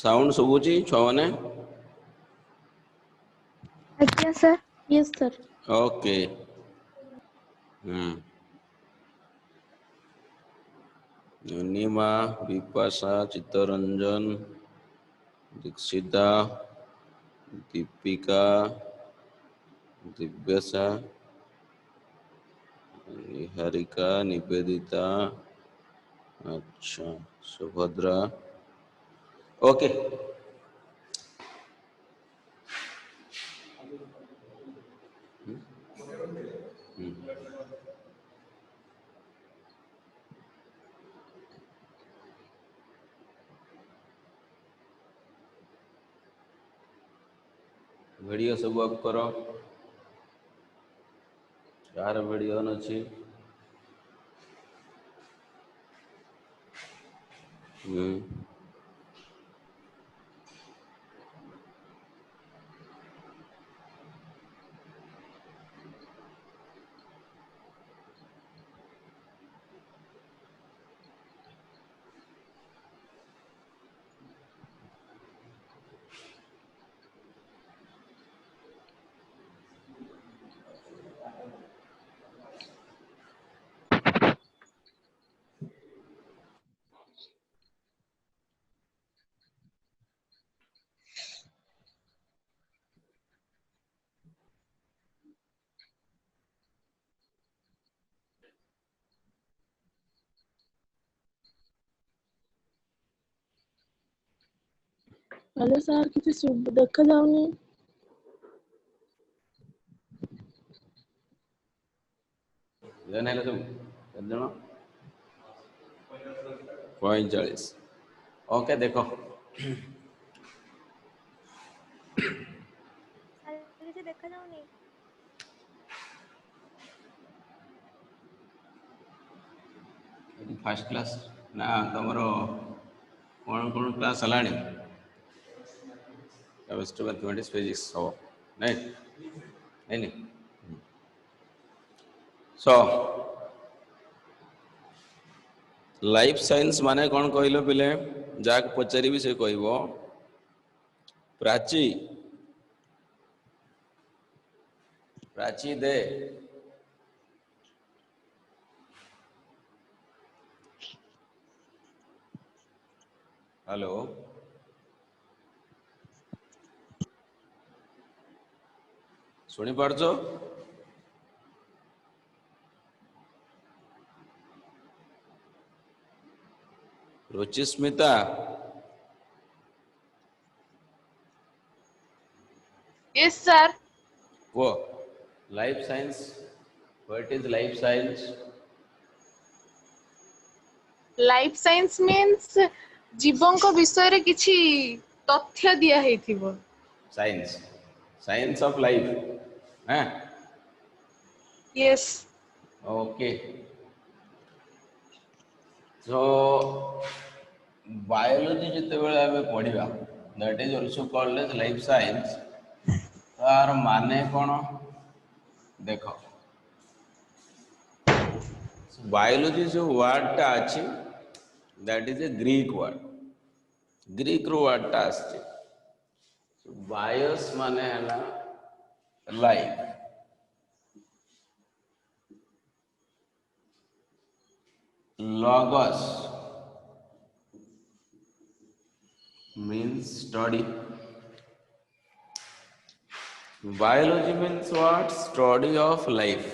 Sound सुबुची छुआने अच्छा sir yes sir okay नीमा विपाशा चित्तरंजन दीक्षिता दीपिका दिव्यसा निहारिका निवेदिता अच्छा Subhadra okay video सब अप करो यार वीडियो न छी हेलो सर किसी देखा जाऊनी जन है तुम कितने जन 45 ओके देखो କିଛି ଦେଖା ଯାଉନି फर्स्ट क्लास ना तुमरो कौन कौन क्लास हलाणी केमिस्ट्री मैथमेटिक्स फिजिक्स हो नहीं नहीं नहीं सो लाइफ साइंस माने कौन कहलो पिले जाक पचारि भी से कहबो प्राची प्राची दे हेलो सुनी पारछो रुचिस्मिता Yes, sir. वो life science what is life science Life science means जीवों विषय रे किछि तथ्य दिया हेथिबो साइंस साइंस ऑफ लाइफ हैं Yes. ओके सो बायोलॉजी जिते बेले हमें पढ़िबा that is also called as life science तार माने कोन देखो बायोलॉजी जो वर्ड टा अछि that is a Greek word Greek रो वर्ड टा अछि बायोस माने हला life logos means study biology means what study of life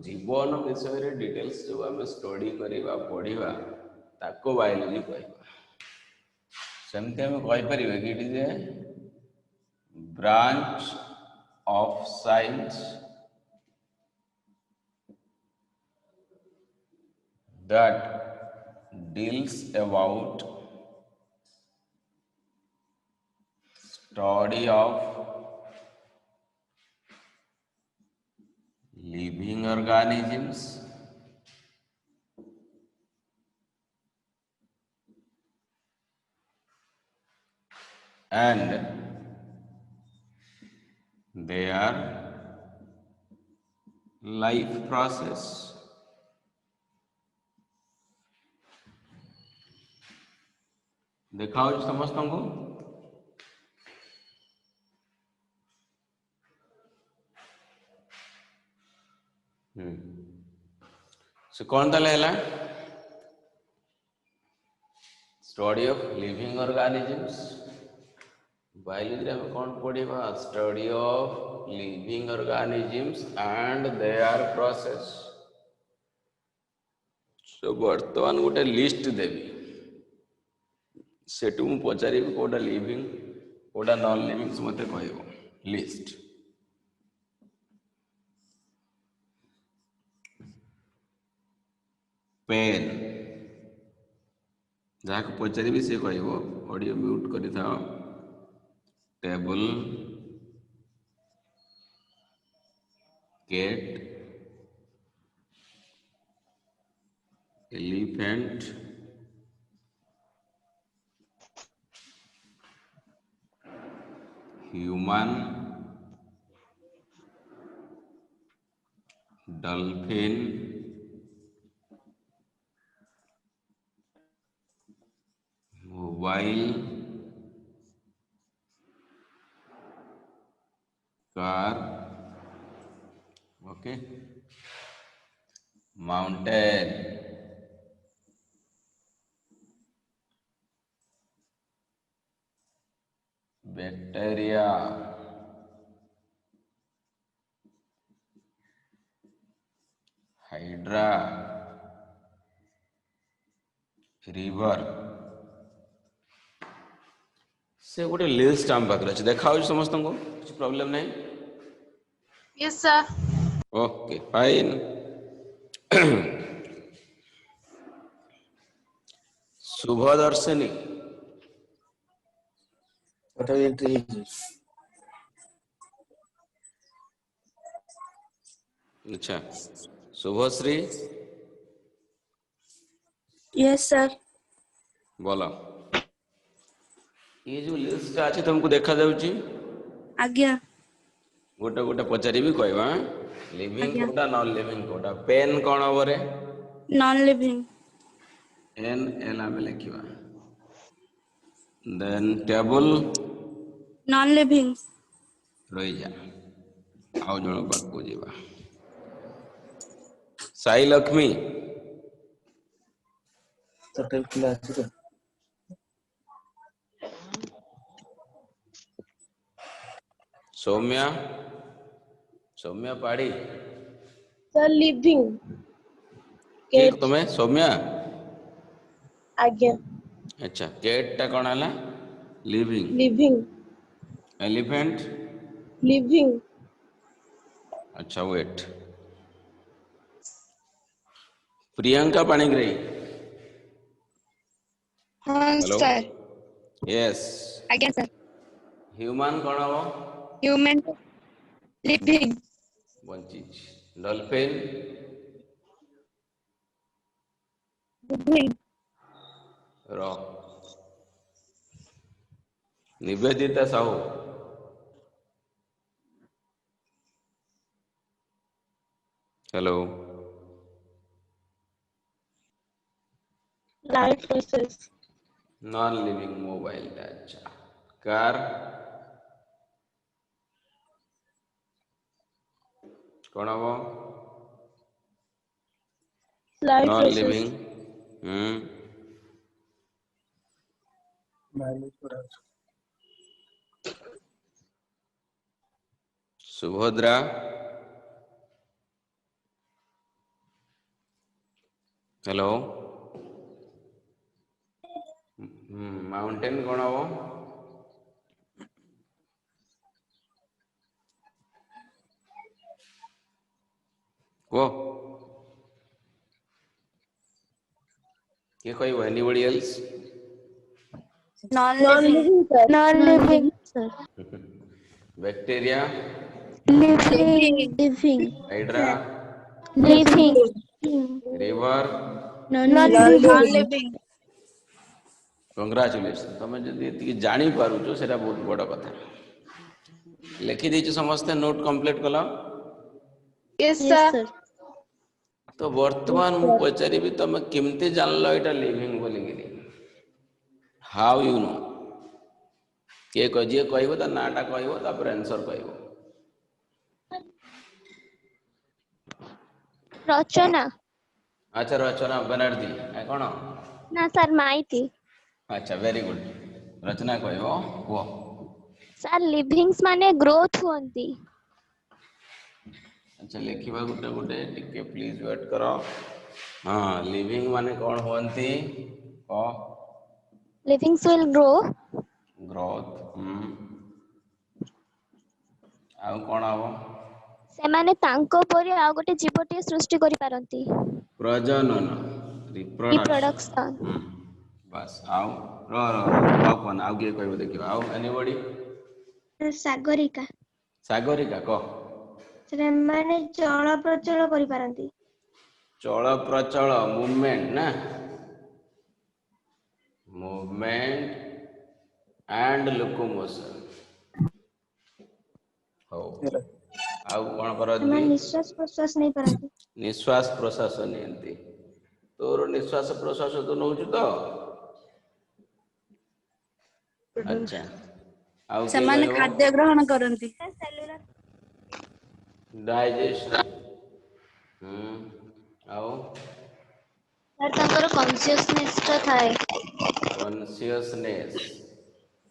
जीवन विषय रे डिटेल्स जो हमें स्टडी करिबा पढ़िबा ताको बायोलॉजी कहबा सेमते हम कहि परिबे कि it is a branch of science that deals about study of living organisms and their life process. देखा समस्त को से कौन ताले है study of living organisms biology रे कौन पढ़िबा study of living organisms and their process so वर्तमान गोटे लिस्ट देवी सेटू मु पचारि कोडा लिविंग कोडा नॉन लिविंग मते कहबो लिस्ट पेन जहाँ को पचारि से कहबो ऑडियो म्यूट करि थाओ table cat elephant human dolphin mobile car okay mountain bacteria hydra river से गोटे लिस्ट आम पाखे अच्छे देखा समस्त को कुछ प्रॉब्लम नहीं यस सर ओके फाइन शुभ दर्शनी अच्छा शुभश्री यस सर बोलो ये जो लिस्ट अच्छी तुमको देखा जाउची आज्ञा गोटे गोटे पचारि भी कहवा लिविंग कोटा नॉन लिविंग कोटा पेन कौन हम रे नॉन लिविंग एन एल आम लिखा देन टेबल नॉन लिविंग रही जा आउ जन पाक जीवा साई लक्ष्मी टोटल क्लास रे सौम्या सौम्या पाड़ी सर लिविंग के तुम्हें सौम्या आज्ञा अच्छा कैट टा कौन है लिविंग लिविंग एलिफेंट लिविंग अच्छा वेट प्रियंका पाणिग्राही हाँ हेलो सर यस आज्ञा सर ह्यूमन कौन हम human living bunchy dolphin living rock Nivedita Sahu hello life process non living mobile अच्छा कार कौन हम life non process living Subhadra hello mountain कौन हम को ये कोई anybody else non non living living sir non living sir bacteria living living hydra living river non non living कंग्राचुलेसन तुम जब जानी पारुचो सेटा बहुत बड़ कथा लिखि देछ समस्त नोट कंप्लीट कला यस यस सर सर तो वर्तमान मु पचारि तुम केमते जानल एटा लिविंग बोली हाउ यू नो किए जी कह नाटा कह आंसर कह रचना अच्छा रचना बनर्जी ना कौन ना सर माइती अच्छा वेरी गुड रचना कह कुह सर लिविंग्स माने ग्रोथ हुअंती अच्छा लिखा गोटे गोटे टिके प्लीज वेट कर हाँ लिविंग माने कौन हुअंती कह लिविंग्स विल ग्रो ग्रोथ आउ कौन हम ସେମାନେ ତାଙ୍କ ପରି ଆଉ ଗୋଟେ ଜୀବଟିଏ ସୃଷ୍ଟି କରିପାରନ୍ତି प्रजनन रिप्रोडक्शन ରିପ୍ରଡକ୍ସନ बस आउ रो कौन आउ किए कह देखिए आउ एनीबॉडी ସାଗରିକା सागरिका कह ସେମାନେ ଚଳପ୍ରଚଳ କରିପାରନ୍ତି चल प्रचल मूवमेंट ना मूवमेंट एंड लोकोमोशन हो आउ कौन करती ସେମାନେ ନିଶ୍ୱାସ ପ୍ରଶ୍ୱାସ ନେଇପାରନ୍ତି निश्वास प्रश्वास नियंती तोर निश्वास प्रश्वास तो नौ तो अच्छा आउ के ସେମାନେ ଖାଦ୍ୟ ଗ୍ରହଣ କରନ୍ତି डाइजेशन आउ सर ତାଙ୍କର କନସିୟସନେସ ଟା ଥାଏ कॉन्शियसनेस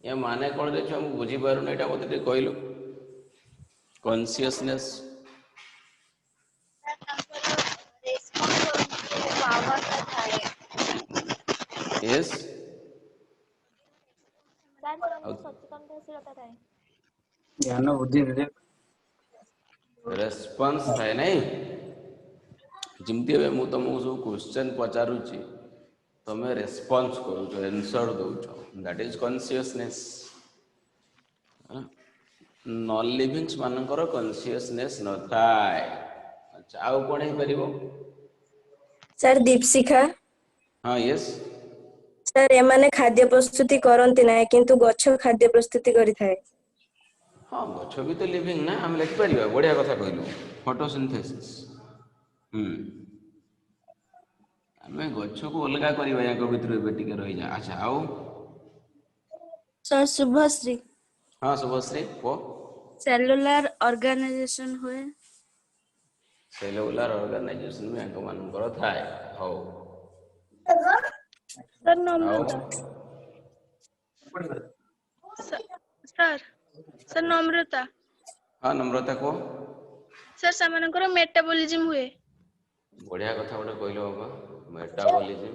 ये माने कौन देखो हम बुझी पारु एटा मते टे कहलु कॉन्शियसनेस यस ସଚେତନଶୀଳତା ଥାଏ ଜ୍ଞାନ ବୁଦ୍ଧି ବିବେକ रेस्पॉन्स थाए नहीं जमती है मु तुमको सब क्वेश्चन पचारुची तुम्हें रेस्पॉन्स करूछ आंसर दउछ that is consciousness non livings मानकर कॉन्शियसनेस न थाए अच्छा आउ कोन हे परिबो सर दीपशिखा हां यस सर एमाने खाद्य प्रस्तुति करନ୍ତି नाही किंतु गच्छ खाद्य प्रस्तुति करिथाय हाँ गच्छ भी तो लिविंग ना हम लिख परिबा बढ़िया कथा कहलु फोटोसिंथेसिस हमें गच्छ को अलगा करिबा या भीतर एबे टिके रहि जा अच्छा आउ सर शुभश्री हाँ शुभश्री को सेलुलर ऑर्गेनाइजेशन हुए सेलुलर ऑर्गेनाइजेशन में अंक मानकर थाए हो सर आउ सर सर ନମ୍ରତା हाँ नम्रता को सर ସେମାନଙ୍କର ମେଟାବଲିଜିମ୍ ହୁଏ बढ़िया कथा गोटे कहलो बाबा metabolism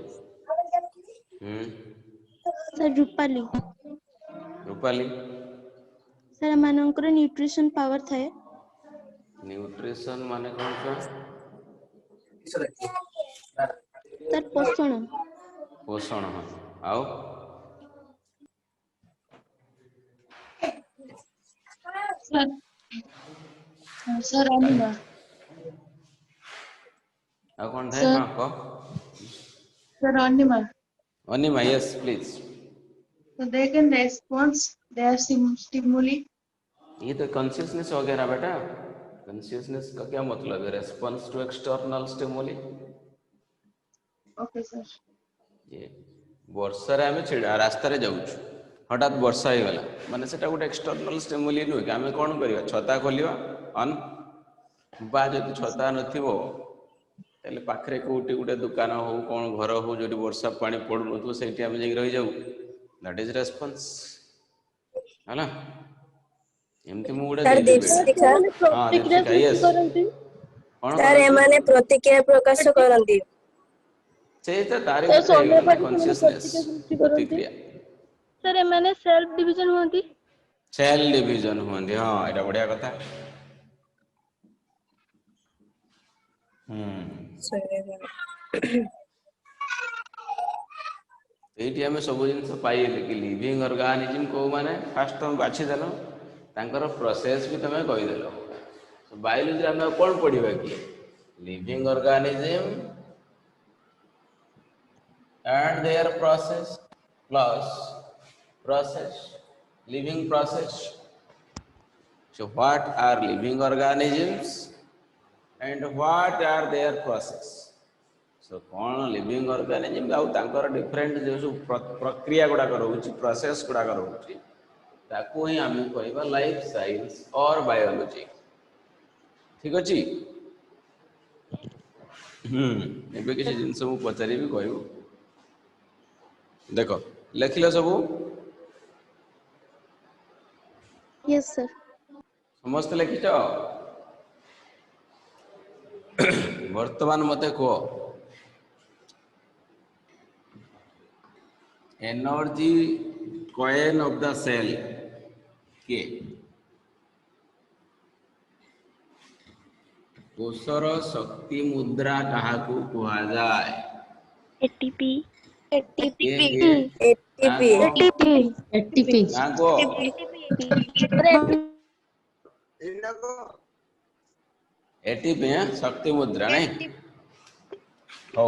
sir Rupali Rupali sir ଏମାନଙ୍କର ନ୍ୟୁଟ୍ରିସନ ପାୱାର ଥାଏ न्यूट्रिशन माने कौन सा सर पोषण पोषण हाँ आओ सर अनिमा आओ कौन थे हाँ को sir Anima Anima yes please so they can response their stimuli ये तो कॉन्शियसनेस हो गया ना बेटा कॉन्शियसनेस का क्या मतलब है response to external stimuli okay sir ये वर्षा रे आमे छिड़ा रास्ता रे जाउछु हठात वर्षा हो गला माने सेटा गोटे एक्सटर्नल स्टिमुली नु कि आमे कोन करिवा छता खोलिवा ऑन बा जदि छता नथिबो तले पाखरे कोटी गोटे दुकान हो कोन घर हो जदि वर्षा पानी पडु नथो सेठी आमे जे रहि जाउ दैट इज रेस्पॉन्स है ना एमती मु गोटे सर देली बेटा दीपशिखा हां दीपशिखा यस कोन सर एमाने प्रतिक्रिया प्रकाश करନ୍ତି से तो तारी कॉन्शियसनेस प्रतिक्रिया सर ଏମାନେ ସେଲ୍ଫ ଡିଭିଜନ ହୁଅନ୍ତି सेल डिवीजन हुंदी हां एटा बढ़िया कथा एठी हमें सब जिंस पाइले कि लिविंग ऑर्गेनिज्म को माने फास्ट तुम बाछि देलो तांकर प्रोसेस भी तमे कहि देलो बायोलॉजी रे हम कोन पढिबा कि living organism and their process plus process living process so what are living organisms and what are their process सो कौन लिविंग ऑर्गेनिज्म आउ तांकर डिफरेंट जो सब प्रक्रिया गुड़ाक रोचे प्रोसेस गुड़ाक रोचे ताकू ही आम कहवा लाइफ साइंस और बायोलॉजी ठीक अच्छे एबे किसी जिनस मु पचारि कहू देख लिखिल सब Yes, sir. समस्त लिखिच वर्तमान मते कह energy coin of the cell के कोशर शक्ति मुद्रा काहाकू कुहा जाए एटीपी एटीपी एटीपी काको एटीपी शक्ति मुद्रा नहीं हो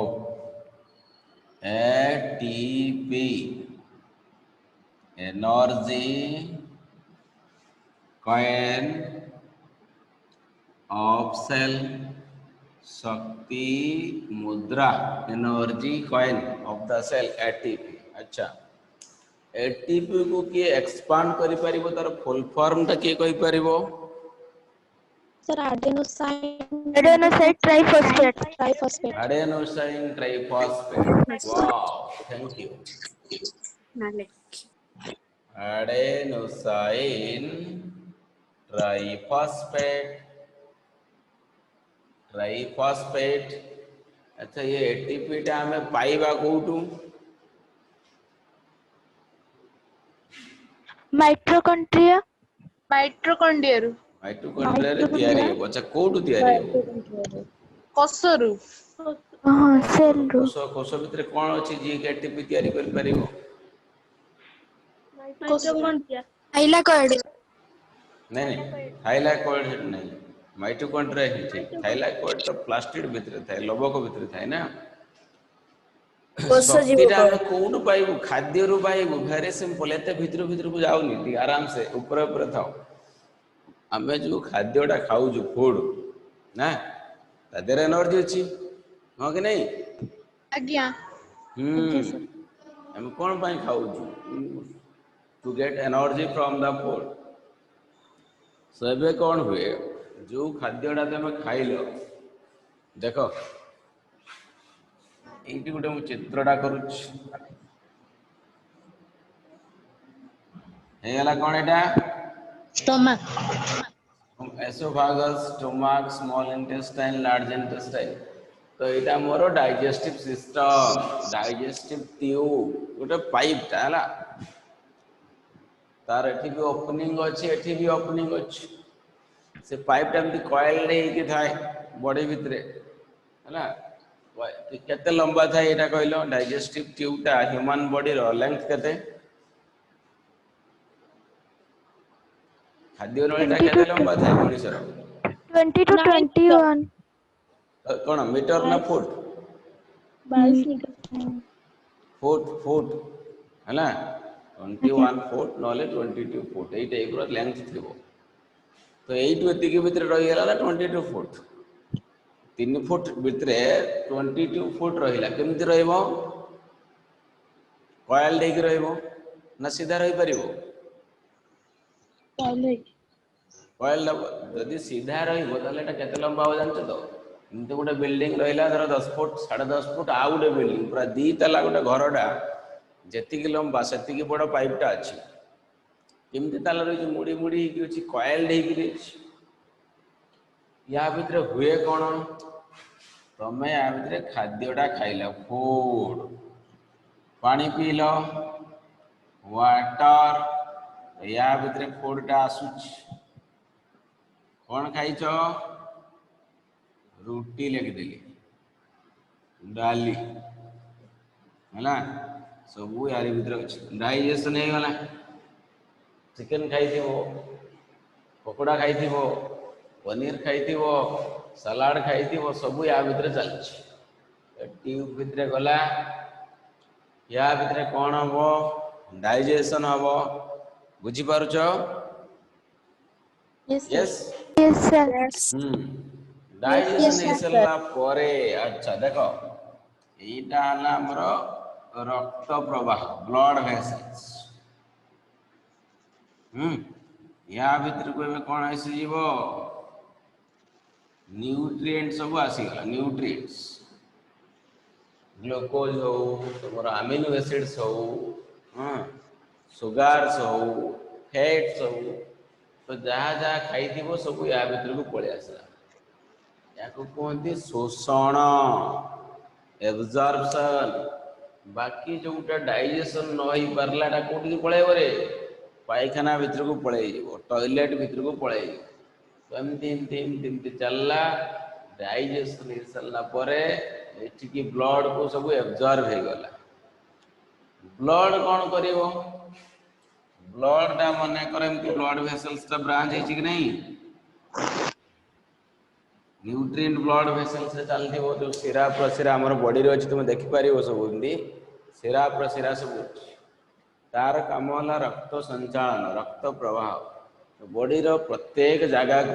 ATP energy coin of cell शक्ति मुद्रा energy coin of the cell ATP अच्छा एटीपी को किए एक्सपांड करि परिबो तार फुल फॉर्म ता किए कहि परिबो Sir, adenosine triphosphate adenosine triphosphate wow thank you adenosine triphosphate अच्छा ये एटीपी टा हमें पाइबा कोठू माइटोकॉन्ड्रिया माइट्रोकॉन्ड्रिया रू माइटोकॉन्ड्रिया रे तयारी है अच्छा कोठू तयारी है कोषरू हां सेल रू कोष भितर कोन अछि जे एटीपी तयारी कर परिबो थाइलाकॉइड नहीं थाइलाकॉइड नहीं माइटोकॉन्ड्रिया ही ठीक थाइलाकॉइड तो प्लास्टिड भितर थाए लवक भितर थाए ना कोष जीव शक्तिटा हम कोन पाइबो खाद्य रु पाइबो वेरी सिंपल एते भितर भितर को जाउनी टी आराम से ऊपर ऊपर थाओ हमें जो खाद्यटा खाऊ जो फूड ना तादेर एनर्जी अछि हां कि नहीं आज्ञा हम कौन पाई खाऊ to get energy from the food सबे कौन हुए जो खाद्यटा तुम खाइल देख ये गोटे मु चित्रटा करुच कौन एटा oesophagus stomach small intestine large intestine तो यहाँ मोर डाइजेस्टिव सिस्टम डाइजेस्टिव ट्यूब गोटे पाइप टा है तार एठी भी ओपनिंग अच्छी एठी भी ओपनिंग अच्छी से पाइप टा एमती कॉइल ही थाए बॉडी भितर है केते लंबा थाए यहाँ कहल डाइजेस्टिव ट्यूब टा ह्यूमन बॉडी रो लेंथ केते खाद्य नळीटा केते लंबा थाए मनुष्यर 20 to 21 कौन मीटर ना फुट फुट है ना 21 फुट नले 22 फुट यही टाइप रो लेंथ थिबो तो एइटु एतिकी भितर रही गेला 22 फुट 3 फुट भितर 22 फुट रहिला केमति रहइबो कॉइल देख रहइबो ना सीधा रही परिबो कॉइल यदि सीधा रहइबो ताले एटा केते लंबा हो जानछ तो इनते गोटे बिल्डिंग रहिला धर 10 फुट 10.5 फुट आ गोटे बिल्डिंग पूरा दी तला गोटे घरटा जेतिकी लंबा सेतिकी बड़ पाइपटा अछि केमति ताला रही मुड़ी मुड़ी कि अछि कॉइल देकी या भितर हुए कौन तमे या भितर खाद्यटा खाइला फूड पानी पील वाटर या भितर फूडटा आसुच कौन खाइच रुटी लिखिदेली डाली है सबू यार भितर अच्छे डाइजेशन हो गला चिकेन खाई पकोड़ा खाई पनीर खाई सलाड खाई सबू या भितर चलती ट्यूब भितर गला या भितर कौन हम डाइजेशन हम बुझीपारुच यस यस सर डाइजेशन हो सारा परे अच्छा देख এইটা হলো আমার রক্ত প্রবাহ ব্লড ভেসেলস या भितर को एमे कोन आसी जीवो न्यूट्रिएंट सब आसीगला न्यूट्रिएंट्स ग्लूकोज हो तुमर अमीनो एसिड्स हो सुगार्स हो फैट्स हो तो जहाँ जहाँ खाई थी सब या भितर को पड़े आसला या को कहते शोषण एब्जॉर्प्शन बाकी जोटा डाइजेशन न हो पारलाटा कोठी पळेबो रे पायखाना भितर को पळेइबो टॉयलेट भितर को पळेइबो तो एमती चलला डाइजेशन हो सारला परे एठी ब्लड को सब एब्जॉर्ब हो गला ब्लड कौन करिवो ब्लड टा मने कर एमती ब्लड वेसल्स टा ब्रांच है कि नहीं न्यूट्रिएंट ब्लड वेसल्स से चलती वो जो सिरा प्रसिरा हमर बॉडी रे अछि तुम देखि पारिबो सब एमती सिरा प्रसिरा सब तार काम होला रक्त संचालन रक्त प्रवाह तो बॉडी रो प्रत्येक जगह को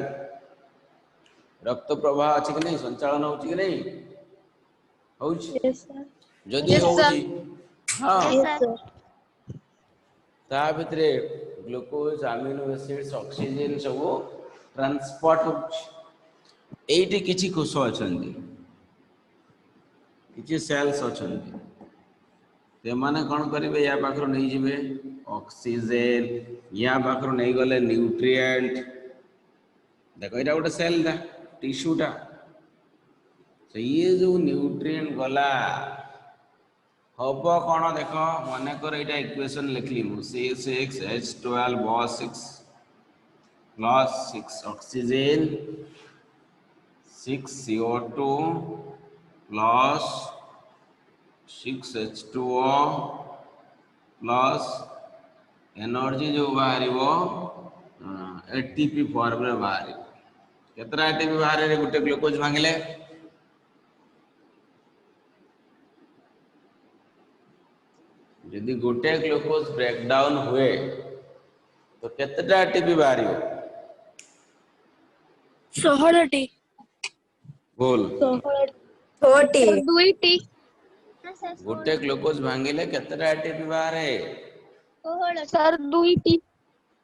रक्त प्रवाह अछि कि नहीं संचालन होछि कि नहीं होछि Yes, sir. जदि Yes, sir. होछि हां Yes, sir. ता भितरे ग्लूकोज अमीनो एसिड्स ऑक्सीजन सब ट्रांसपोर्ट होछि एइटी किछि कोष अछंती किछि सेल्स अछंती ते माने कोन करिवे या पाखरो नै जिवे ऑक्सीजन या पाखरो नै गले न्यूट्रिएंट देखो एटा गोटे सेल दा टिश्यू टा तो ये जो न्यूट्रिएंट गला हबो कोन देखो माने कर एटा इक्वेशन लिखली मु C6H12O6 plus 6 oxygen 6 CO2 plus 6H2O plus energy जो बाहरिबो एटीपी फॉर्म रे बाहरिबो केतरा एटीपी बाहरे रे गुटे ग्लूकोज भांगिले यदि गोटे ग्लूकोज ब्रेक डाउन हुए तो केतटा एटीपी बाहरिबो 16टी बोल छोटी दुईटी गोटे ग्लूकोज भांगिले केतटा एटीपी बाहरे सर दुईटी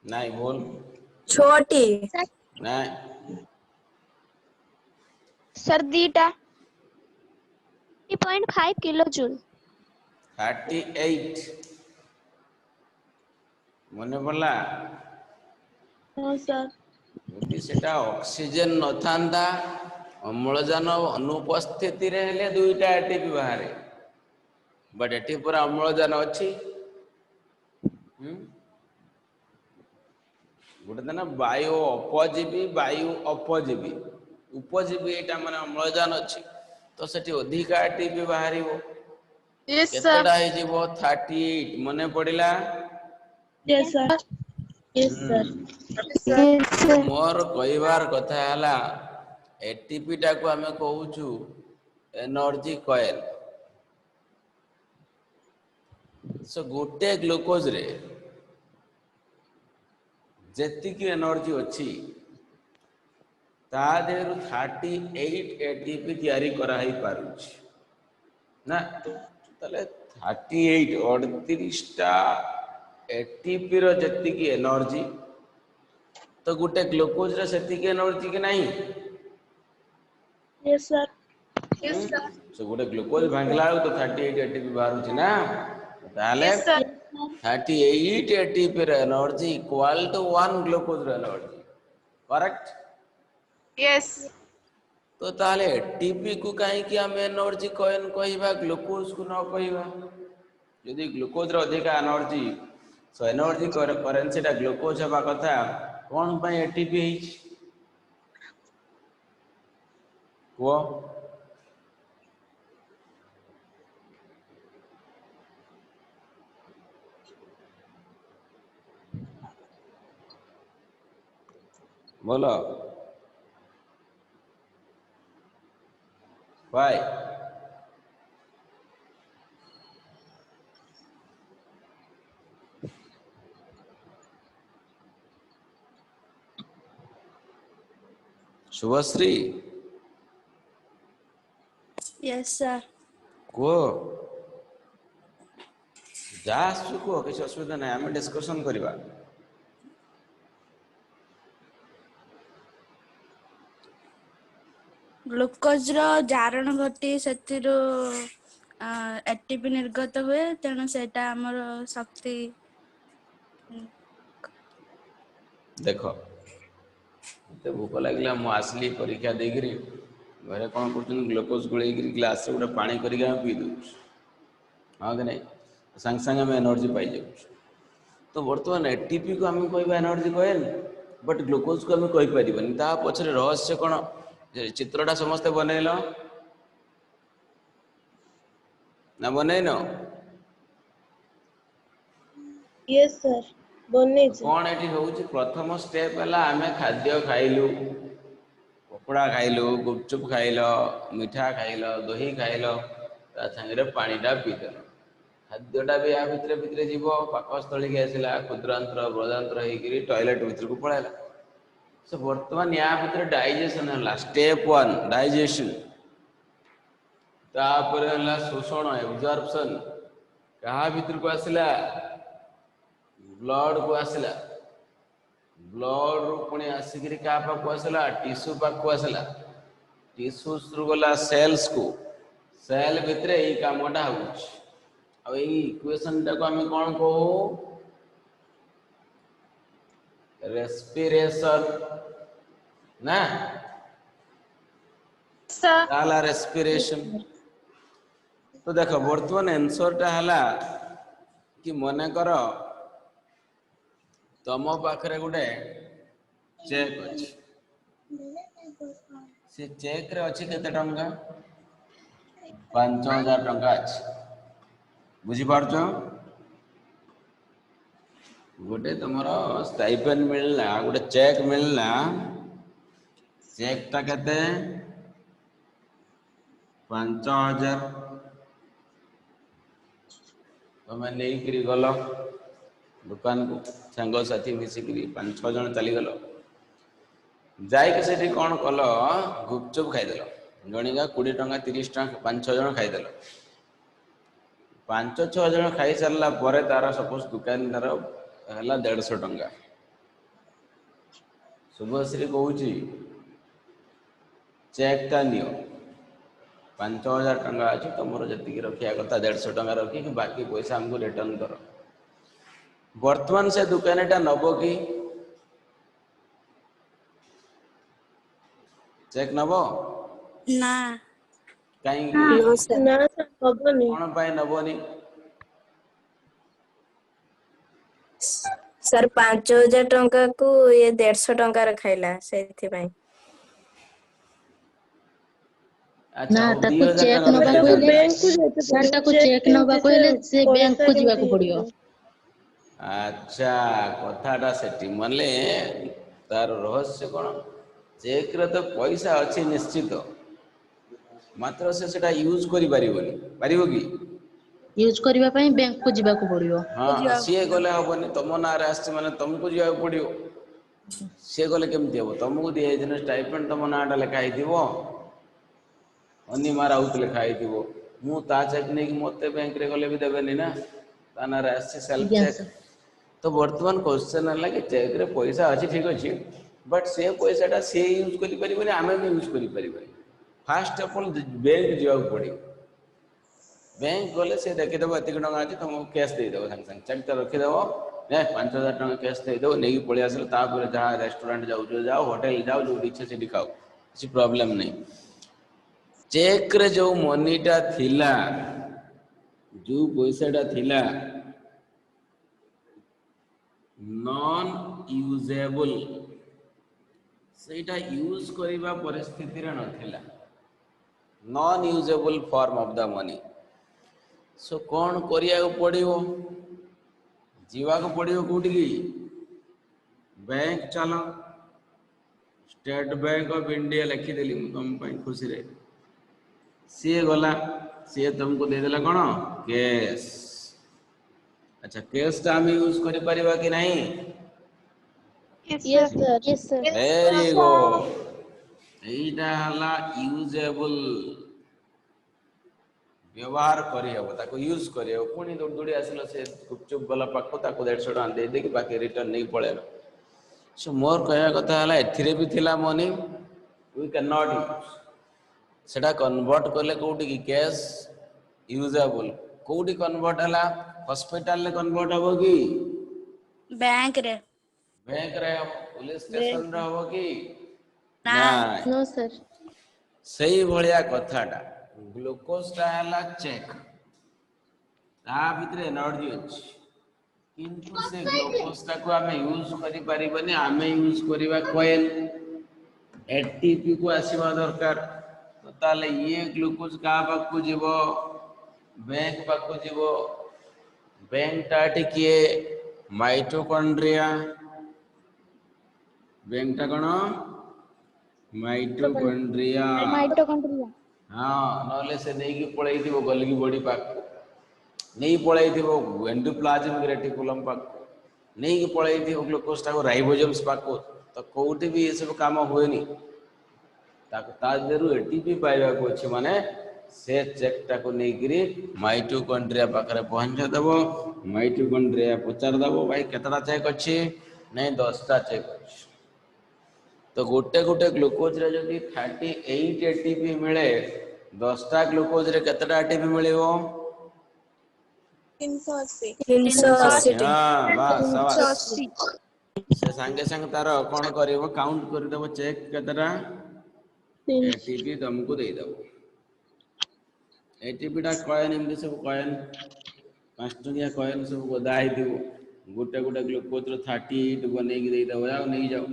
नहीं बोल छोटी नहीं सर दीटा 3.5 किलो जूल 38 मने पड़ला No, sir. यदि सेटा ऑक्सीजन न थांदा अम्लजान अनुपस्थिति रे हेले दुईटा एटीपी बाहरे बट एटी पूरा अम्लजान अछि गोटे दिन वायु अपजीवी उपजीवी एटा माने अम्लजान अछि तो सेठी अधिका एटीपी बाहरिबो Yes, sir. केतडा हे जीवो 38 मने पड़िला Yes, sir. Yes, sir. मोर कहबार कथा हला एटीपी टा को हमें कहूछु एनर्जी कॉइल सो गोटे ग्लूकोज रे जेति की एनर्जी अछि ता देरु 38 एटीपी तयारी करा ही पारुछि ना तले 38 38 टा एटीपी रो जेति की एनर्जी तो गोटे ग्लूकोज रे सेति की एनर्जी के नहीं Yes, sir. Yes, sir. सो गोटे ग्लूकोज भांगला तो 38 एटीपी बाहरुछि ना ताले Yes, sir. 38 एटीपी रे एनर्जी इक्वल टू 1 ग्लूकोज रे एनर्जी करेक्ट Yes. तो ताले एटीपी को काहे कि हम एनर्जी कोन कहबा ग्लूकोज को न कहबा यदि ग्लूकोज रे अधिक एनर्जी सो एनर्जी करेंसी टा ग्लूकोज हेबा कथा कोन पय एटीपी हिच को बोलो भाई शुभश्री Yes, sir. କୁହ ଯାହା ଆସୁଛୁ କୁହ, କିଛି ଅସୁବିଧା ନାହିଁ, ଆମେ ଡିସ୍କସନ୍ କରିବା। ଗ୍ଲୁକୋଜ ର ଜାରଣ ଘଟି ସେଥିରୁ ଏଟିପି ନିର୍ଗତ ହୁଏ, ତେଣୁ ସେଇଟା ଆମର ଶକ୍ତି। ଦେଖ ମତେ ଭୋକ ଲାଗିଲା, ମୁଁ ଆସିଲି ପରୀକ୍ଷା ଦେଇକିରି, ଘରେ କ'ଣ କରୁଛନ୍ତି ଗ୍ଲୁକୋଜ ଗୋଳେଇକିରି ଗ୍ଲାସରେ ଗୋଟେ ପାଣି କରିକି ଆମେ ପିଇ ଦେଉଛୁ, ହଁ କି ନାହିଁ? ସାଙ୍ଗେ ସାଙ୍ଗେ ଆମେ ଏନର୍ଜି ପାଇଯାଉଛୁ। ତ ବର୍ତ୍ତମାନ ଏଟିପିକୁ ଆମେ କହିବା ଏନର୍ଜି କହିବାନି, ବଟ୍ ଗ୍ଲୁକୋଜକୁ ଆମେ କହିପାରିବାନି। ତା ପଛରେ ରହସ୍ୟ କ'ଣ? ଚିତ୍ରଟା ସମସ୍ତେ ବନେଇଲ ନା ବନେଇନ? Yes sir बनेଇଛି। କ'ଣ ଏଠି ହେଉଛି? ପ୍ରଥମ ଷ୍ଟେପ୍ ହେଲା ଆମେ ଖାଦ୍ୟ ଖାଇଲୁ, ପକୋଡ଼ା ଖାଇଲୁ, ଗୁପଚୁପ୍ ଖାଇଲ, ମିଠା ଖାଇଲ, ଦହି ଖାଇଲ, ତା ସାଙ୍ଗରେ ପାଣିଟା ପିଇଦେଲ। ଖାଦ୍ୟଟା ବି ୟା ଭିତରେ ଭିତରେ ଯିବ, ପାକସ୍ଥଳୀକି ଆସିଲା, କ୍ଷୁଦ୍ରାନ୍ତ୍ର ବୃହଦାନ୍ତ୍ର ହେଇକିରି ଟଏଲେଟ୍ ଭିତରକୁ ପଳାଇଲା। ସେ ବର୍ତ୍ତମାନ ୟା ଭିତରେ ଡାଇଜେସନ୍ ହେଲା, ଷ୍ଟେପ୍ 1 ଡାଇଜେସନ୍। ତାପରେ ହେଲା ଶୋଷଣ, ଏବଜର୍ପସନ୍। କାହା ଭିତରକୁ ଆସିଲା? ବ୍ଲଡକୁ ଆସିଲା। ବ୍ଲଡରୁ ପୁଣି ଆସିକିରି କାହା ପାଖକୁ ଆସିଲା? ଟିସ୍ୟୁ ପାଖକୁ ଆସିଲା। ଟିସ୍ୟୁରୁ ଗଲା ସେଲ୍ସକୁ, ସେଲ୍ ଭିତରେ ଏଇ କାମଟା ହେଉଛି। ଆଉ ଏଇ ଇକ୍ୱେସନଟାକୁ ଆମେ କ'ଣ କହୁ? ରେସ୍ପିରେସନ୍ ନା, ହେଲା ରେସ୍ପିରେସନ୍। ତ ଦେଖ ବର୍ତ୍ତମାନ ଆନ୍ସରଟା ହେଲା କି ମନେକର ତମ ପାଖରେ ଗୋଟେ ଚେକ୍ ଅଛି, ସେ ଚେକ୍ରେ ଅଛି କେତେ ଟଙ୍କା? 5,000 ଟଙ୍କା ଅଛି। ବୁଝିପାରୁଛ? ଗୋଟେ ତମର ଷ୍ଟାଇପେଣ୍ଡ ମିଳିଲା, ଗୋଟେ ଚେକ୍ ମିଳିଲା। ଚେକ୍ଟା କେତେ? 5,000। ତମେ ନେଇକିରି ଗଲ ଦୋକାନକୁ, ସାଙ୍ଗସାଥି ମିଶିକିରି 5-6 ଜଣ ଚାଲିଗଲ। ଯାଇକି ସେଠି କ'ଣ କଲ? ଗୁପଚୁପ୍ ଖାଇଦେଲ। ଜଣିକା 20 ଟଙ୍କା 30 ଟଙ୍କା, 5-6 ଜଣ ଖାଇଦେଲ। 5-6 ଜଣ ଖାଇସାରିଲା ପରେ ତାର ସପୋଜ ଦୋକାନଦାର ହେଲା 150 ଟଙ୍କା। ଶୁଭଶ୍ରୀ କହୁଛି ଚେକ୍ଟା ନିଅ, 5,000 ଟଙ୍କା ଅଛି, ତମର ଯେତିକି ରଖିବା କଥା 150 ଟଙ୍କା ରଖିକି ବାକି ପଇସା ଆମକୁ ରିଟର୍ଣ୍ଣ କର। ବର୍ତ୍ତମାନ ସେ ଦୋକାନୀଟା ନବ କି? ଚେକ୍ ନବ? ନା। କାହିଁକି? No sir. ନା ସାର୍ ହବନି। କ'ଣ ପାଇଁ ନବନି? सर 5,000 टंका को ये 150 टंकार खाइला ସେଥିପାଇଁ। ଆଚ୍ଛା ନା ହଉ, ତାକୁ 2,000 ଚେକ୍ ଟଙ୍କା ଆମେ ନବାକୁ ତାକୁ ରଖିଦେଲ। ହେଲେ ବ୍ୟାଙ୍କକୁ ଯାଇତେ ସାର୍ ପଡିବ। ତାକୁ ଚେକ୍ ଚେକ୍ କେମିତି ନବାକୁ ସେ ହେଲେ ସେ ପଇସା ବ୍ୟାଙ୍କକୁ ଯିବାକୁ କେମିତି ପଡିବ। ଆଚ୍ଛା, କଥାଟା ସେଠି ମାନେ ତାର ରହସ୍ୟ କ'ଣ? ଚେକ୍ରେ ତ ପଇସା ଅଛି ନିଶ୍ଚିତ, ମାତ୍ର ସେ ସେଟା ୟୁଜ୍ କରିପାରିବନି। ପାରିବ କି? ୟୁଜ୍ କରିବା ପାଇଁ ବ୍ୟାଙ୍କକୁ ଯିବାକୁ ପଡିବ। ହଁ, ସିଏ ଗଲେ ହବନି। ତମ ନାଁରେ ଆସିଛି ମାନେ ତମକୁ ଯିବାକୁ ପଡ଼ିବ। ସିଏ ଗଲେ କେମିତି ହେବ? ତମକୁ ଦିଆଯାଇଛି ନା ଷ୍ଟାଇପେଣ୍ଡ, ତମ ନାଁଟା ଲେଖା ହେଇଥିବ, ଅନିମା ରାଉତ ଲେଖା ହେଇଥିବ। ମୁଁ ତା ଚେକ୍ ନେଇକି ମୋତେ ବ୍ୟାଙ୍କରେ ଗଲେ ବି ଦେବେନି ନା, ତା ନାଁରେ ଆସିଛି ସେଲ୍ଫ ଆଜ୍ଞା ଚେକ୍। ସାର୍। ତ ବର୍ତ୍ତମାନ କ୍ୱେଶ୍ଚନ୍ ହେଲା କି ଚେକ୍ରେ ପଇସା ଅଛି, ଠିକ୍ ଅଛି, ବଟ୍ ସେ ପଇସାଟା ସିଏ ୟୁଜ୍ କରିପାରିବନି, ଆମେ ବି ୟୁଜ୍ କରିପାରିବାନି। ଫାଷ୍ଟ ଅଫ୍ ଅଲ୍ ବ୍ୟାଙ୍କ ଯିବାକୁ ପଡ଼ିବ। ବ୍ୟାଙ୍କ ଗଲେ ସେ ଦେଖିଦେବ ଏତିକି ଟଙ୍କା ଅଛି, ତମକୁ କ୍ୟାସ୍ ଦେଇଦେବ। ସାଙ୍ଗେ ସାଙ୍ଗେ ଚେକ୍ଟା ରଖିଦେବ, 5,000 ଟଙ୍କା କ୍ୟାସ୍ ଦେଇଦେବ, ନେଇକି ପଳେଇ ଆସିଲେ। ତାପରେ ଯାହା ରେଷ୍ଟୁରାଣ୍ଟ ଯାଉଛ ଯାଅ, ହୋଟେଲ ଯାଅ, ଯୋଉଠି ଇଚ୍ଛା ସେଠି ଖାଅ, କିଛି ପ୍ରୋବ୍ଲେମ୍ ନାହିଁ। ଚେକ୍ରେ ଯୋଉ ମନିଟା ଥିଲା, ଯୋଉ ପଇସାଟା ଥିଲା, ନନ୍ ୟୁଜେବଲ୍, ସେଇଟା ୟୁଜ୍ କରିବା ପରିସ୍ଥିତିରେ ନଥିଲା। Non usable form of the money. So କ'ଣ କରିବାକୁ ପଡ଼ିବ? ଯିବାକୁ ପଡ଼ିବ କୋଉଠିକି? ବ୍ୟାଙ୍କ ଚାଲ। ଷ୍ଟେଟ୍ ବ୍ୟାଙ୍କ ଅଫ୍ ଇଣ୍ଡିଆ ଲେଖିଦେଲି ମୁଁ ତମ ପାଇଁ ଖୁସିରେ। ସିଏ ଗଲା, ସିଏ ତମକୁ ଦେଇଦେଲା କ'ଣ? କ୍ୟାସ୍। ଆଚ୍ଛା, କ୍ୟାସ୍ଟା ଆମେ ୟୁଜ୍ କରିପାରିବା କି ନାହିଁ? Yes sir. Yes sir. Very good. ଏଇଟା ହେଲା ୟୁଜେବଲ୍। व्यवहार करहब ताको यूज करहब पुणी दौड़ दौड़ी आसिल से गुपचुप गला पाख ताको 150 टଙ୍କା दे देकी बाकी रिटर्न नहीं पळेला सो मोर कहया कथा हला एथिरे भी थिला money we can not use सेटा कन्वर्ट करले कोठी की कैश यूजेबल कोठी कन्वर्ट हला हॉस्पिटल ले कन्वर्ट हबो की बैंक रे पुलिस स्टेशन रे हबो की ना नो सर सही भलिया कथाटा ग्लूकोज टा हला चेक ता भितरे एनर्जी अछि किंतु से ग्लूकोज टा को हमें यूज करि परिबनी हमें यूज करिबा कॉइल एटीपी को आसीबा दरकार तो ताले ये ग्लूकोज का पाकु जीवो बैंक पाकु जीवो बैंक टा टिके माइटोकॉन्ड्रिया बैंक टा कोन माइटोकॉन्ड्रिया हाँ नले से नहीं की पळई दिबो गलगी बॉडी पाक नहीं पळई दिबो एंडोप्लाज्मिक रेटिकुलम पाक नहीं की पळई दिबो ग्लूकोज टा को राइबोसोम्स पाक तो कोठी भी ये सब काम होएनी ताको ता जरूर एटीपी पाइबा को अछि माने से चेक टा को नहीं गिरी माइटोकॉन्ड्रिया पाखरे पहुंचा दबो माइटोकॉन्ड्रिया पचार दबो भाई केतरा चेक अछि नहीं 10 टा चेक अछि तो गोटे गोटे ग्लूकोज रे जदी 38 एटीपी मिले 10 टा ग्लूकोज रे केतरा एटीपी मिलिबो 380 हां बस शाबाश से संगे संग तार कोन करिवो काउंट करि देबो चेक केतरा एटीपी तुमको दे दबो एटीपी टा कॉइन इनके सब कॉइन 5 टकिया कॉइन सब गोदा ही दिबो गोटे गोटे ग्लूकोज रो 38 बनै के दे दबो जाओ नहीं जाओ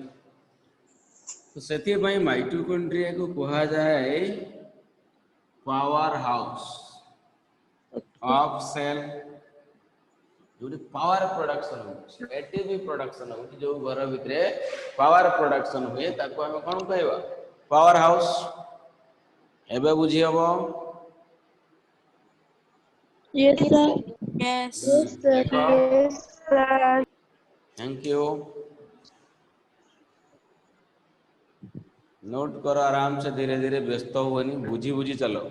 तो सेति भाई माइटोकॉन्ड्रिया को कहा जाए पावर हाउस ऑफ सेल जो पावर प्रोडक्शन हो एटीपी प्रोडक्शन हो जो घर भितरे पावर प्रोडक्शन हुए ताको हम कोन कहबा पावर हाउस एबे बुझी हबो Yes, sir. Yes Yes, sir. Yes, sir. Thank you note करो आराम से धीरे धीरे व्यस्त हुएनी बुझी बुझी चलो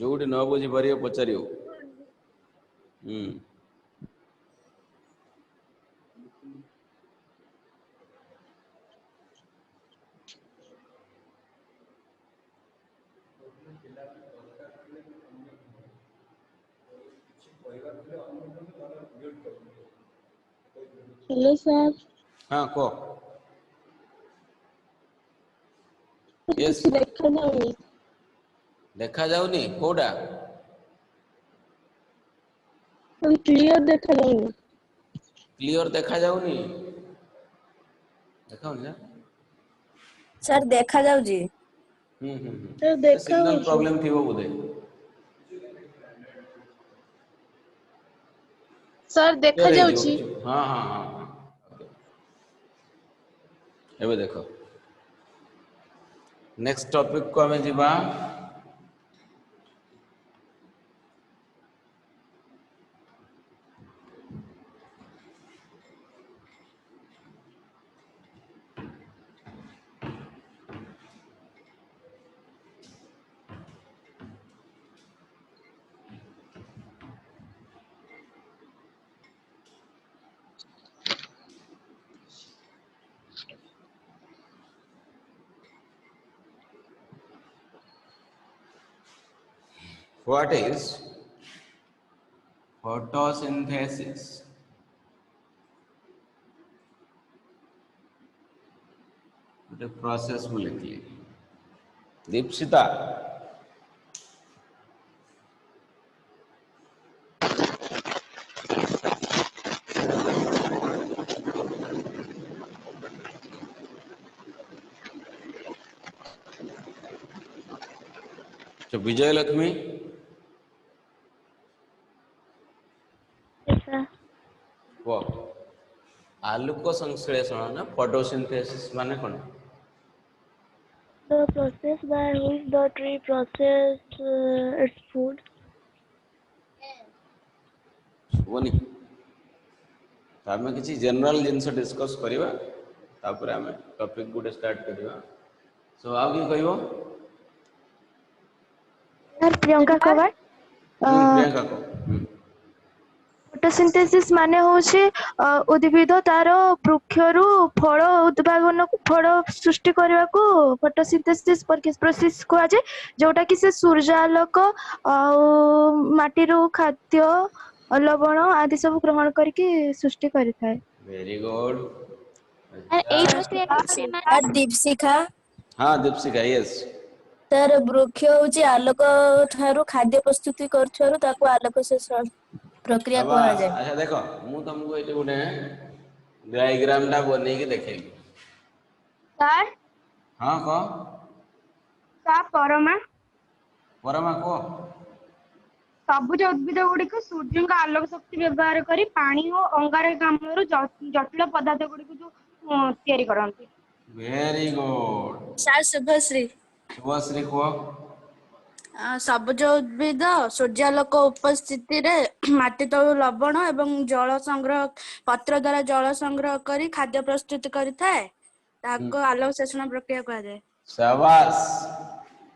जोटी न बुझी पारियो पचारियो Hello, sir. हाँ को यस देखा जाऊनी देखा जाउनी कोडा क्लियर देखा जाऊनी क्लियर देखा जाउनी देखाओ ना सर देखा जाऊ जी सर देखा सिग्नल जाऊनी प्रॉब्लम थी वो बोधे सर देखा जाउची हाँ हाँ हाँ एबे देखो नेक्स्ट टॉपिक को हमें जीवा what is photosynthesis the process को लिख ली दीपशिता तो विजय लक्ष्मी Yes, sir. वो आलोक संश्लेषण ना फोटोसिंथेसिस माने कौन The process by which the tree process its food. वो नहीं तामे किसी जनरल जिनसे डिस्कस करिवा तापर हमें टॉपिक गुडे स्टार्ट करिवा सो आगे कहिवो Sir, Priyanka Kawar. प्रियंका को ଫଟୋସିନ୍ଥେସିସ୍ ମାନେ ହଉଛି ଉଦ୍ଭିଦ ତାର ବୃକ୍ଷରୁ ଫଳ ଉଦ୍ଭାବନ ଫଳ ସୃଷ୍ଟି କରିବାକୁ ଫଟୋସିନ୍ଥେସିସ୍ ପ୍ରୋସେସ୍ କୁହାଯାଏ, ଯୋଉଟା କି ସେ ସୂର୍ଯ୍ୟ ଆଲୋକ ଆଉ ମାଟିରୁ ଖାଦ୍ୟ ଲବଣ ଆଦି ସବୁ ଗ୍ରହଣ କରିକି ସୃଷ୍ଟି କରିଥାଏ। Very good. ଦୀପଶିଖା हाँ दीपशिका यस। ତାର ବୃକ୍ଷ ହଉଛି ଆଲୋକ ଠାରୁ ଖାଦ୍ୟ ପ୍ରସ୍ତୁତି କରୁଥିବାରୁ ତାକୁ ଆଲୋକ ଶୋଷଣ ପ୍ରକ୍ରିୟା शाबाश। କୁହାଯାଏ। अच्छा देखो मु तुमको ये गोटे डायग्राम टा बनेकी देखेबी। ସାର୍ हाँ कह ପରମା परमा कह। ସବୁଜ ଉଦ୍ଭିଦ ଗୁଡିକ ସୂର୍ଯ୍ୟଙ୍କ ଆଲୋକ ଶକ୍ତି ବ୍ୟବହାର କରି ପାଣି ଓ ଅଙ୍ଗାରକାମ୍ଳରୁ ଜଟିଳ ପଦାର୍ଥ ଗୁଡିକୁ ଯୋଉ ତିଆରି କରନ୍ତି। Very good. Sir Shubhashree Shubhashree कह। ସବୁଜ ଉଦ୍ଭିଦ ସୂର୍ଯ୍ୟାଲୋକ ଉପସ୍ଥିତିରେ ମାଟି ତଳୁ ଲବଣ ଏବଂ ଜଳ ସଂଗ୍ରହ ପତ୍ର ଦ୍ୱାରା ଜଳ ସଂଗ୍ରହ କରି ଖାଦ୍ୟ ପ୍ରସ୍ତୁତ କରିଥାଏ, ତାହାକୁ ଆଲୋକ ଶୋଷଣ ପ୍ରକ୍ରିୟା କୁହାଯାଏ। शाबाश।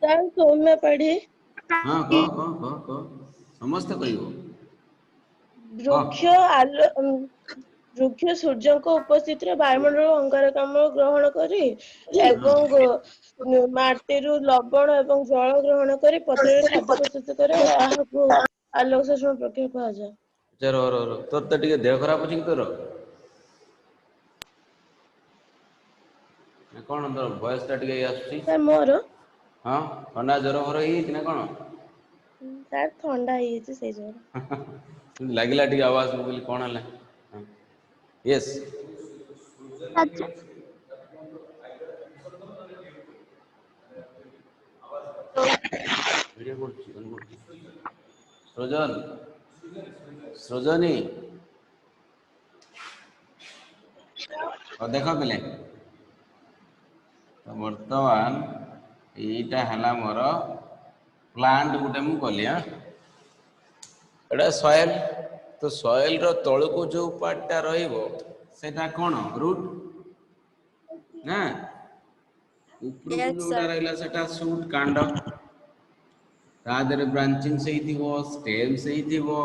ସାର୍ ସୌମ୍ୟ ପାଢୀ हाँ कह समस्त कहियो कह। ବୃକ୍ଷ ସୂର୍ଯ୍ୟଙ୍କ ଉପସ୍ଥିତିରେ ବାୟୁମଣ୍ଡଳ ଅଙ୍ଗାରକାମ୍ଳ ଗ୍ରହଣ କରି ଏବଂ ମାଟିରୁ ଲବଣ ଏବଂ ଜଳ ଗ୍ରହଣ କରି ପତ୍ରରେ ଖାଦ୍ୟ ପ୍ରସ୍ତୁତ କରେ, ଏହାକୁ ଆଲୋକ ଶୋଷଣ ପ୍ରକ୍ରିୟା କୁହାଯାଏ। रो तोर तो टिके देह खराब अछि तोर कौन तोर वॉइस टा टिके आछी। ସାର୍ ମୋର हाँ थंडा ज्वर भर ही ना कौन ସାର୍ ଥଣ୍ଡା ହେଇଯାଇଛି ସେଇ ଯୋଗୁଁ। लगिला टिके आवाज में बोली कौन है। यस वीडियो सृजन सृजनी और देख पिले तो बर्तमान यहीटा है मोर प्लांट गोटे मु कली। हाँ एटा सॉइल तो सॉइल रो तळु को जो पार्टटा रहिबो सेटा कोन रूट ना ऊपर को Yes, जोटा sir. रहला सेटा शूट कांड ता देरे ब्रांचिंग सही थिबो स्टेम सही थिबो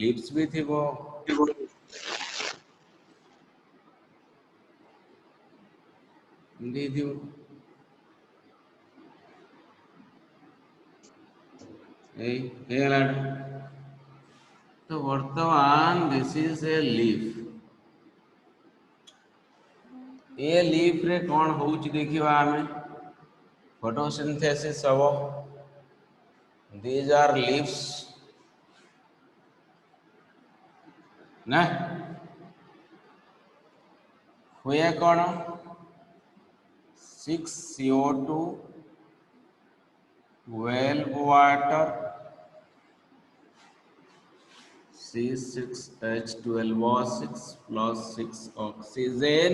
लीव्स भी थिबो दी थिबो ए हेला तो वर्तमान दिस इज ए लीफ ये लीफ रे कौन होउची देखिबा हमें फोटोसिंथेसिस हबो दीज आर लीव्स ना हुए कौन 6CO2 12 water C6H12O6 plus 6 oxygen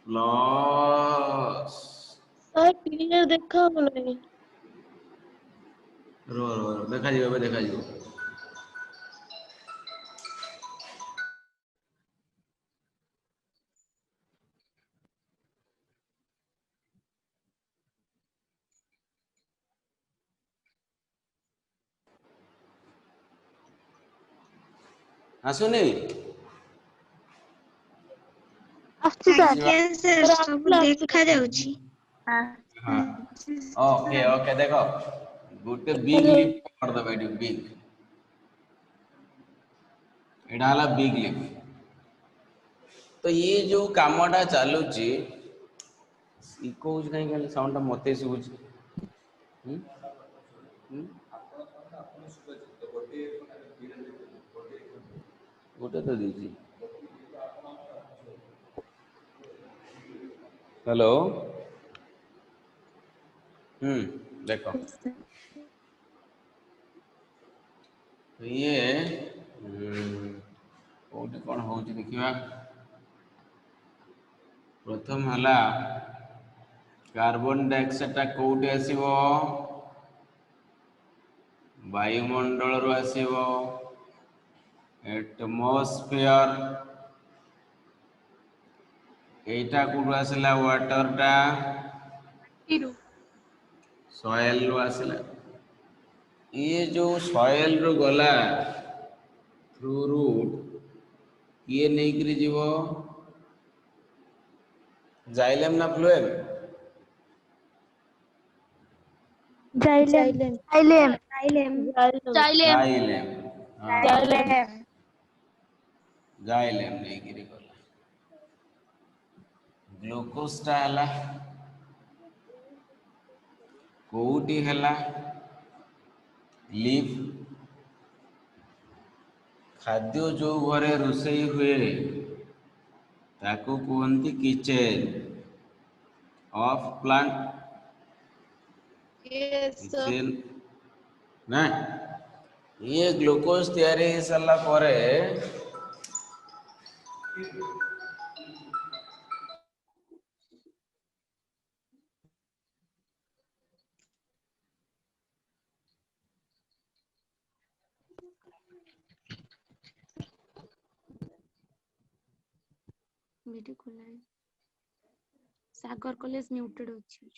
plus sir clear ଦେଖା ହଉନାହିଁ। रो देखा जीव देखा जीव आसुनी हाँ ओके ओके देखो गोटे बिग लिफ कर दो बेटी बिग एडा वाला बिग लिफ तो ये जो कामटा चालुची इको होज नहीं कहले साउंड मते सुबुची गोटे तो दीजिए हेलो देखो तो ये कोटी कौन हो देखा प्रथम है कार्बन डाइऑक्साइड कोटी आसो वायुमंडल रु आसो एटमॉस्फेयर एटा कोड आसला वाटर टा सॉइल रु आसला ये जो सॉइल रो गला थ्रू रूट ये नहीं करी जीव जाइलेम ना फ्लोएम जाइलेम जाइलेम जाइलेम हाँ जाइलेम जाइलेम नहीं करी गला ग्लूकोज टा हला कोउटी हला लीफ खाद्य जो घरे रोषेई हुए ताको कहते किचन ऑफ प्लांट किचन ना ये ग्लूकोज तैयारी हो सारा पर वीडियो खोला है सागर कॉलेज म्यूटेड अछि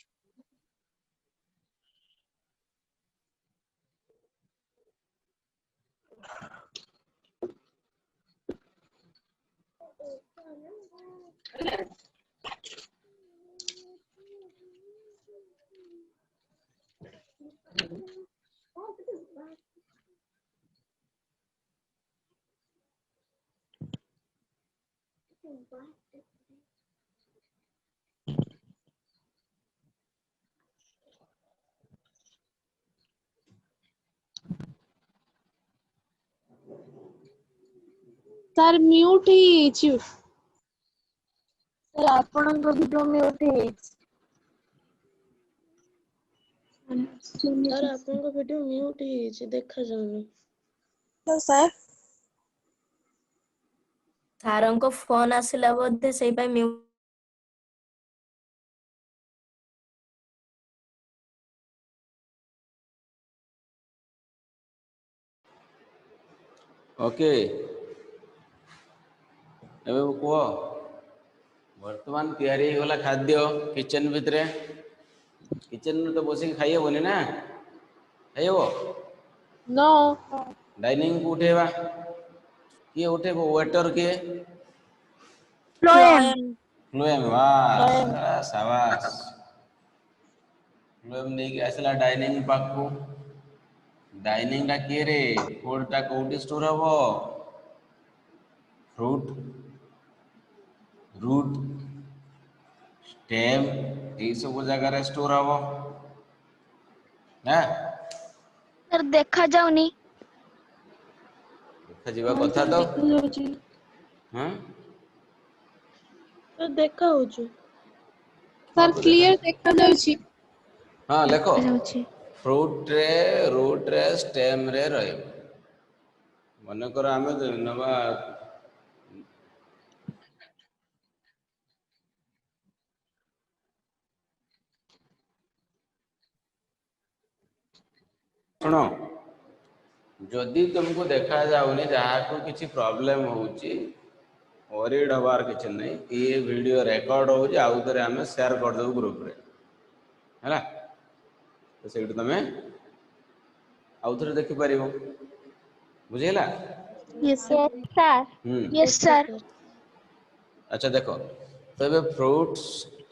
सर म्यूट ही छि सर आपनक वीडियो म्यूट है सर आपनका वीडियो म्यूट ହେଇଛି ଦେଖା ଯାଉନି ସାରଙ୍କ ଫୋନ ଆସିଲା ବୋଧେ ସେଇ ପାଇଁ ମ୍ୟୁଟ ओके एबे को वर्तमान तैयारी हो गला खाद्य किचन भितरे किचन में तो बस खाई हेबनी ना खाई हेबो नो डाइनिंग को उठेबा किए उठेबो वेटर किए फ्लोएम फ्लोएम वाह शाबाश फ्लोएम नहीं के आसला डाइनिंग पाक को डाइनिंग टा किए रे फूड टा कोठी स्टोर हबो फ्रूट रूट स्टेम ये सब जगह रे स्टोर हबो ना सर देखा जाउनी देखा जीवा कथा तो हां ତ ଦେଖା ହଉଛି सर क्लियर देखा जाउछि हां देखो जाउची फ्रूट रे रूट रे स्टेम रे रहे मन कर आमे नवा सुनो जदि तुमको देखा जाउनी जहाँ को किसी प्रॉब्लम होउची वरीड हबार किसी नहीं ये वीडियो रिकॉर्ड हो आउ थे आम शेयर करदे ग्रुप रे है तो से तुम आउ थे देखिपर बुझेगा यस सर यस सर अच्छा देखो तो ये फ्रूट्स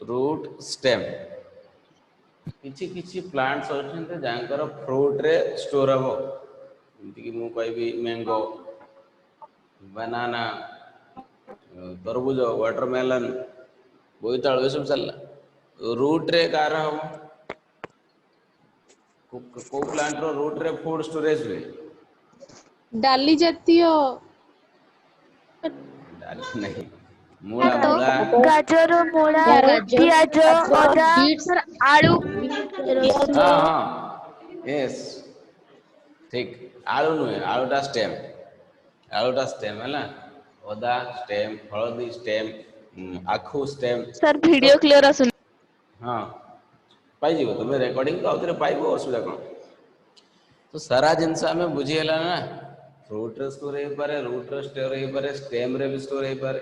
रूट स्टेम किछि किछि प्लांट्स होते जहाँकर फ्रूट रे स्टोर हम जमीक मु कहि मैंगो बनाना तरबूज वाटरमेलन बोईतालु ये सब चलला रूट रे कार हम को प्लांट रो रूट रे फूड स्टोरेज हुए डाली जातीय डाली नहीं मूला मूला गाजर मूला गाजर, प्याज अदा बीट्स, आलू हाँ हाँ यस ठीक आलू नुहे आलूटा स्टेम है ना अदा स्टेम हलदी स्टेम आखु स्टेम सर वीडियो क्लियर आसुन हाँ पाई तुम रेकर्डिंग तो आउे पाइब असुविधा कौन तो सारा जिनस आम बुझीगला ना फ्रूट रे स्टोर हो पारे रूट रे स्टोर हो पारे स्टेम रे भी स्टोर हो पारे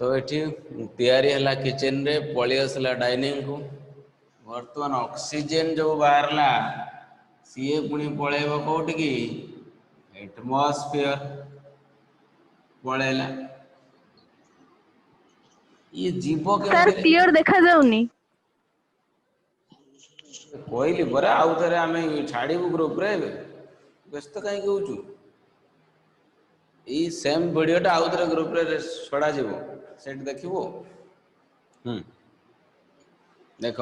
तो ये तैयारी है किचन रे पलि आसला डाइनिंग को वर्तमान ऑक्सीजन जो बाहरला सीए पुणी पळेब कोठी की एटमॉस्फेयर पळेला ये जीव ସାର୍ केमती କ୍ଲିୟର ଦେଖାଯାଉନି। कहली परा आउ थे आम छाड़ू ग्रुप रे व्यस्त कहीं होचु ये सेम वीडियोटा आउ थे ग्रुप रे छड़ा जीव सेठ देखिबो देख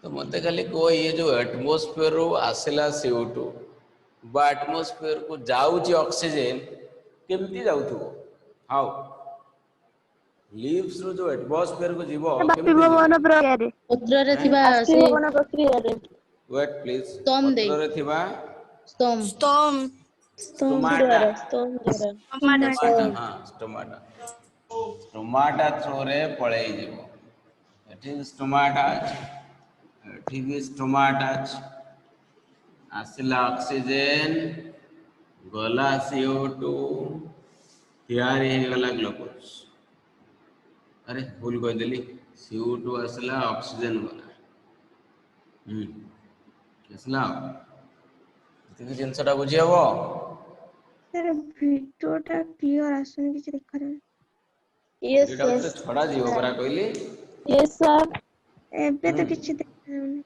तो मत खाली कह ये जो एटमॉस्फेयर रू आसला CO2 बा एटमॉस्फेयर को जाऊँच ऑक्सीजन केमती जाउथबो हाउ लीव्स रो जो एटमॉस्फेयर को जीव ବାଷ୍ପୀଭବନ ପ୍ରକ୍ରିୟାରେ ପତ୍ରରେ ଥିବା ସେ ବାଷ୍ପୀଭବନ ପ୍ରକ୍ରିୟାରେ वेट प्लीज स्तंभ देई। पत्र रे थिबा स्तंभ ଷ୍ଟୋମ स्टोमाटा ଟମାଟୋ स्टोमाटा हाँ स्टोमाटा स्टोमाटा थ्रू रे पळेई जीव एठी स्टोमाटा एठी भी स्टोमाटा आसिला ऑक्सीजन गला CO2 तैयारी हो गला ग्लूकोज अरे भूल कह देली CO2 आसला ऑक्सीजन गला आसला ये जिनसटा बुझी हबो ସାର୍ ଭିଡିଓଟା କ୍ଲିୟର ଆସୁନି କିଛି ଦେଖାଯାଉନି। यस एटा उतरे छड़ा जीव परा कहली यस सर ଏବେ ତ କିଛି ଦେଖାଯାଉନି।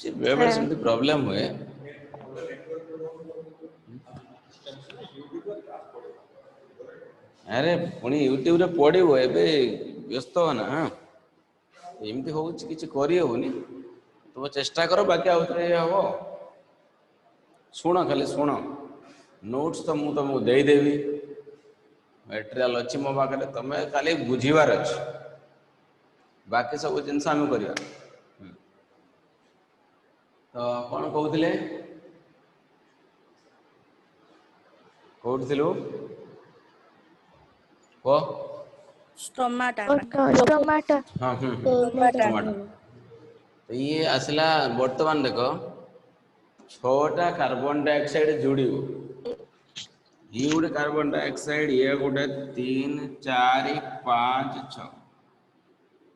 से बेबे से प्रॉब्लम हुए अरे पुणी यूट्यूब रे पड़ो एबे व्यस्त हो ना एमती हो किसी करनी तुम चेष्टा कर बाकी आउे हम शुण खाली शुण नोट्स तो मुझे तुमको देदेवी मटेरियल अच्छी मो पाखे तुम खाली बुझीबार अच्छे बाकी सब जिनस आम करवा तो कौन कहते कौटू कह ଟମାଟୋ ଟମାଟୋ हाँ टमाटो तो ये आसला बर्तमान देख 6टा कार्बन डाइऑक्साइड जोड़ ये गोटे कार्बन डाइऑक्साइड ये गोटे 3 4 5 6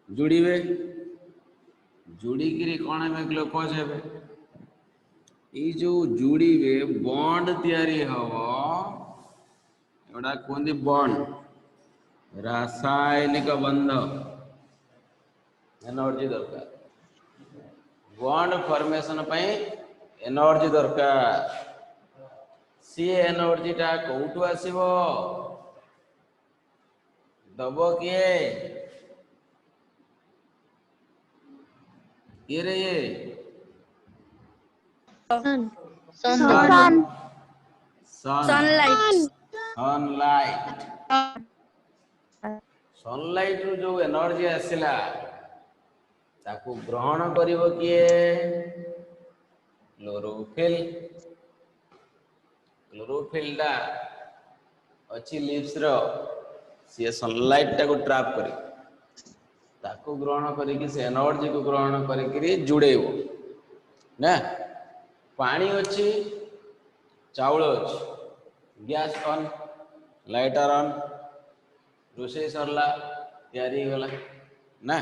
जोड़े जोड़िकी कौन है ग्लूकोज है ये जो जोड़े बॉन्ड तैयारी हम एटा कहते बॉन्ड रासायनिक बंध एनर्जी दरकार बॉन्ड फॉर्मेशन एनर्जी दरकार सी एनर्जी टा कौटू आसीबो दब किए ये रे ये सनलाइट सनलाइट सनलाइट रू जो एनर्जी आसला ताकू ग्रहण करिवो किए क्लोरोफिल क्लोरोफिल टा अच्छी लिप्स रो सी सनलाइट टा को ट्रैप करी ताकू ग्रहण करिकी से एनर्जी को ग्रहण करिकी जुड़ेबो ना पानी अच्छी चाउल अच्छी गैस ऑन लाइटर ऑन रोषे सरला तैयारी गला ना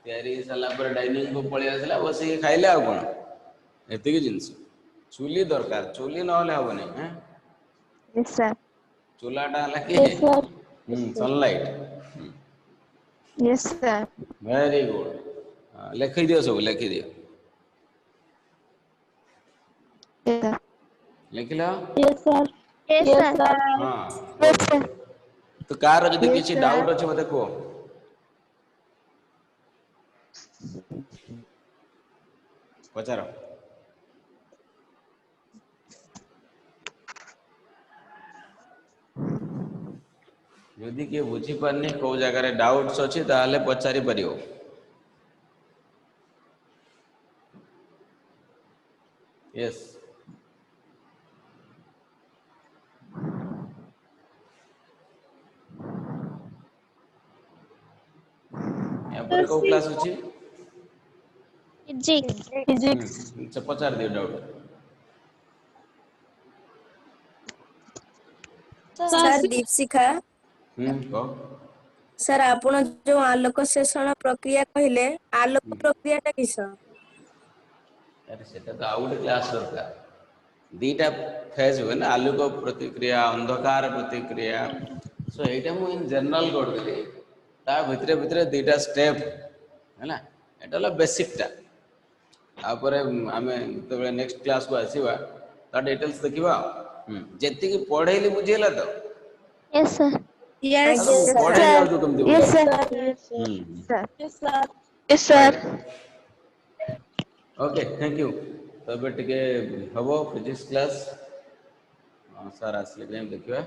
तैयारी सरला पर डाइनिंग को पळि आसला बस खाइले आ कोन एतिक जिंस चूली दरकार चूली न होले हबो नै हैं यस सर चूलाटा हला कि sunlight yes sir very good लिखि दियो सब लिखि दियो लिखिला यस सर यस सर हां यस सर तो कार जदि किछि डाउट अछि मते को पचारो यदि के बुझी पारनी को जगह रे डाउट्स अछि ताले पचारि परियो यस यहाँ पर को क्लास अछि फिजिक्स से पचार दियो डाउट सर दीपशिखा को ସାର୍ ଆପଣ ଯୋଉ ଆଲୋକ ଶୋଷଣ ପ୍ରକ୍ରିୟା କହିଲେ ଆଲୋକ ପ୍ରକ୍ରିୟାଟା କିସ? ଆରେ ସେଟା ତ ଆଉ ଗୋଟେ କ୍ଲାସ୍ ଦରକାର। ଦୁଇଟା ଫେଜ୍ ହୁଏ ନା, ଆଲୋକ ପ୍ରତିକ୍ରିୟା, ଅନ୍ଧକାର ପ୍ରତିକ୍ରିୟା। ସୋ ଏଇଟା ମୁଁ ଇନ୍ ଜେନେରାଲ କରିଦେଲି। ତା ଭିତରେ ଦୁଇଟା ଷ୍ଟେପ୍ ହେଲା, ଏଇଟା ହେଲା ବେସିକ୍ଟା। ତାପରେ ଆମେ ଯେତେବେଳେ ନେକ୍ସଟ କ୍ଲାସ୍କୁ ଆସିବା ତା ଡିଟେଲ୍ସ ଦେଖିବା। ଯେତିକି ପଢ଼େଇଲି ବୁଝିହେଲା ତ? Yes, sir. Yes, ତାହେଲେ ମୁଁ ଆଜ୍ଞା ପଢ଼େଇ ସାର୍। ଯାଉଛୁ କେମିତି Yes, ବୁଝିବା? sir. Yes, sir. Yes, sir. Okay, thank you. ତ ଏବେ ଟିକେ ହେବ ଫିଜିକ୍ସ କ୍ଲାସ୍। ସାର୍ ଆସିଲେ ଯାଇ ଦେଖିବା।